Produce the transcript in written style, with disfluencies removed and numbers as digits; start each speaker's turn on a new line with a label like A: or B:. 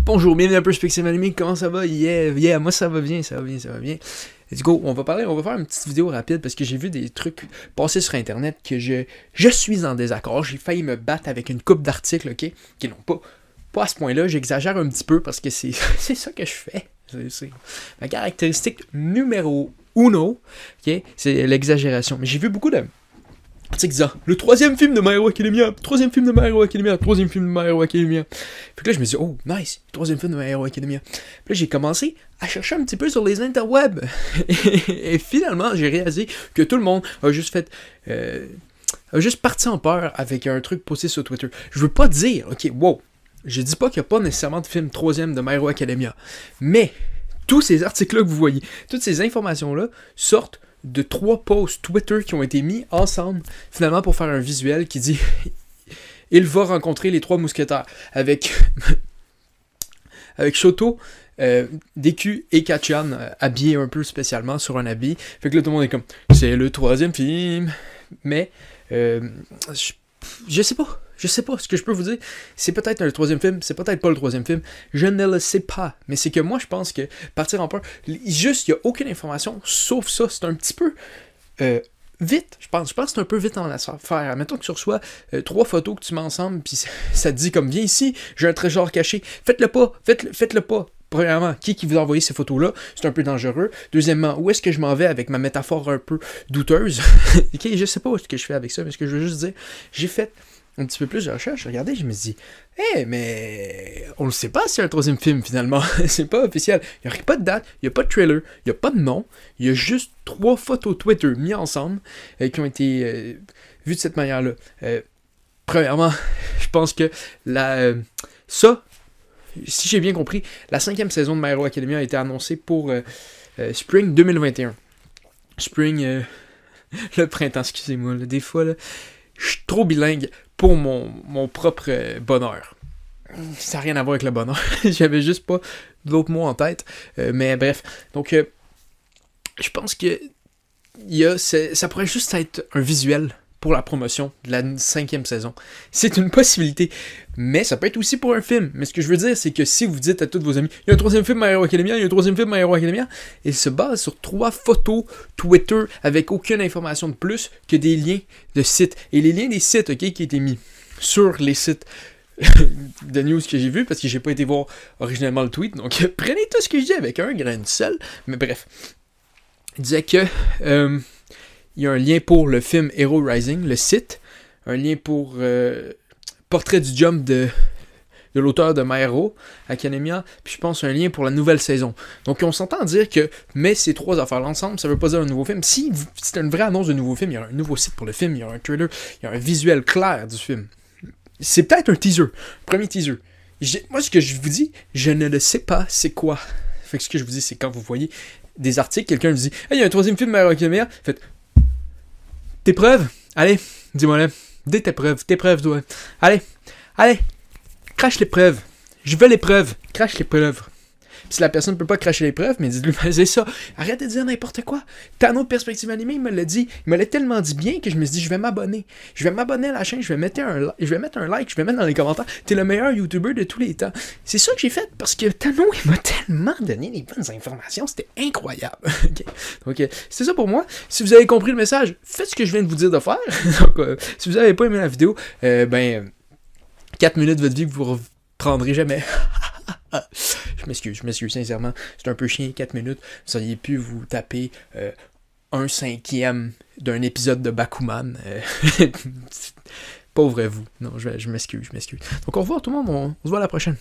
A: Bonjour, bienvenue à Perspective Animée, comment ça va? Yeah, moi ça va bien. Let's go, on va faire une petite vidéo rapide parce que j'ai vu des trucs passer sur internet que je suis en désaccord. J'ai failli me battre avec une couple d'articles, ok? Qui n'ont pas à ce point-là, j'exagère un petit peu parce que c'est ça que je fais. C'est ma caractéristique numéro uno, ok? C'est l'exagération. Mais j'ai vu beaucoup de articles disant le troisième film de My Hero Academia, troisième film de My Hero Academia. Fait que là je me dis oh nice, troisième film de My Hero Academia. Puis là j'ai commencé à chercher un petit peu sur les interwebs et finalement j'ai réalisé que tout le monde a juste fait a juste parti en peur avec un truc posté sur Twitter. Je veux pas dire, ok, wow, je dis pas qu'il n'y a pas nécessairement de film troisième de My Hero Academia, mais tous ces articles-là que vous voyez, toutes ces informations-là sortent de 3 posts Twitter qui ont été mis ensemble, finalement pour faire un visuel qui dit « Il va rencontrer les 3 mousquetaires » avec Shoto, Deku et Kachan habillés un peu spécialement sur un habit. Fait que là tout le monde est comme « C'est le troisième film », mais je sais pas. Ce que je peux vous dire, c'est peut-être le troisième film, c'est peut-être pas le troisième film, je ne le sais pas. Mais c'est que moi, je pense que partir en peur, juste, il n'y a aucune information, sauf ça, c'est un petit peu vite, je pense que c'est un peu vite en affaire. Mettons que tu reçois 3 photos que tu mets ensemble, puis ça te dit comme, viens ici, j'ai un trésor caché, faites-le pas. Premièrement, qui vous a envoyé ces photos-là? C'est un peu dangereux. Deuxièmement, où est-ce que je m'en vais avec ma métaphore un peu douteuse? Ok, je sais pas ce que je fais avec ça, mais ce que je veux juste dire, j'ai fait un petit peu plus de recherche, regardez, je me dis, mais on le sait pas s'il y a un troisième film finalement, c'est pas officiel, il n'y a pas de date, il n'y a pas de trailer, il n'y a pas de nom, il y a juste 3 photos Twitter mis ensemble qui ont été vues de cette manière-là. Premièrement, je pense que ça, si j'ai bien compris, la 5e saison de My Hero Academia a été annoncée pour Spring 2021. Spring, le printemps, excusez-moi, là, des fois, là, je suis trop bilingue pour mon propre bonheur. Ça n'a rien à voir avec le bonheur. J'avais juste pas d'autres mots en tête. Mais bref. Donc, je pense que ça pourrait juste être un visuel pour la promotion de la 5e saison. C'est une possibilité. Mais ça peut être aussi pour un film. Mais ce que je veux dire, c'est que si vous dites à tous vos amis, il y a un troisième film My Hero Academia, il se base sur 3 photos Twitter avec aucune information de plus que des liens de sites. Et les liens des sites, ok, qui étaient mis sur les sites de news que j'ai vu, parce que j'ai pas été voir originellement le tweet, donc prenez tout ce que je dis avec un grain de sel. Mais bref, il disait que il y a un lien pour le film Hero Rising, le site, un lien pour Portrait du Jump de l'auteur de My Hero Academia, puis je pense un lien pour la nouvelle saison. Donc on s'entend dire que mettre ces 3 affaires-là ensemble, ça veut pas dire un nouveau film. Si c'est une vraie annonce de nouveau film, il y a un nouveau site pour le film, il y a un trailer, il y a un visuel clair du film. C'est peut-être un teaser, premier teaser. Moi ce que je vous dis, je ne le sais pas c'est quoi. Fait que ce que je vous dis, c'est quand vous voyez des articles, quelqu'un vous dit « Hey, il y a un troisième film My Hero Academia », faites « Tes preuves? Allez, dis-moi là. Dès tes preuves, toi. Allez, crache les preuves. Je veux les preuves. Crache les preuves. Puis si la personne ne peut pas cracher les preuves, mais dites-lui, c'est ça. Arrête de dire n'importe quoi. T'as une autre perspective animée, il me l'a dit. Il me l'a tellement dit bien que je me suis dit, je vais m'abonner. Je vais m'abonner à la chaîne, je vais mettre un like, je vais mettre dans les commentaires. T'es le meilleur YouTuber de tous les temps. C'est ça que j'ai fait parce que Tano, il m'a tellement donné les bonnes informations. C'était incroyable. Okay. Donc, c'est ça pour moi. Si vous avez compris le message, faites ce que je viens de vous dire de faire. Donc, si vous n'avez pas aimé la vidéo, 4 minutes de votre vie que vous ne reprendrez jamais. Je m'excuse sincèrement, c'est un peu chiant, 4 minutes, vous auriez pu vous taper 1/5 d'un épisode de Bakuman. Pauvre vous. Non, je m'excuse. Donc au revoir tout le monde, on se voit à la prochaine.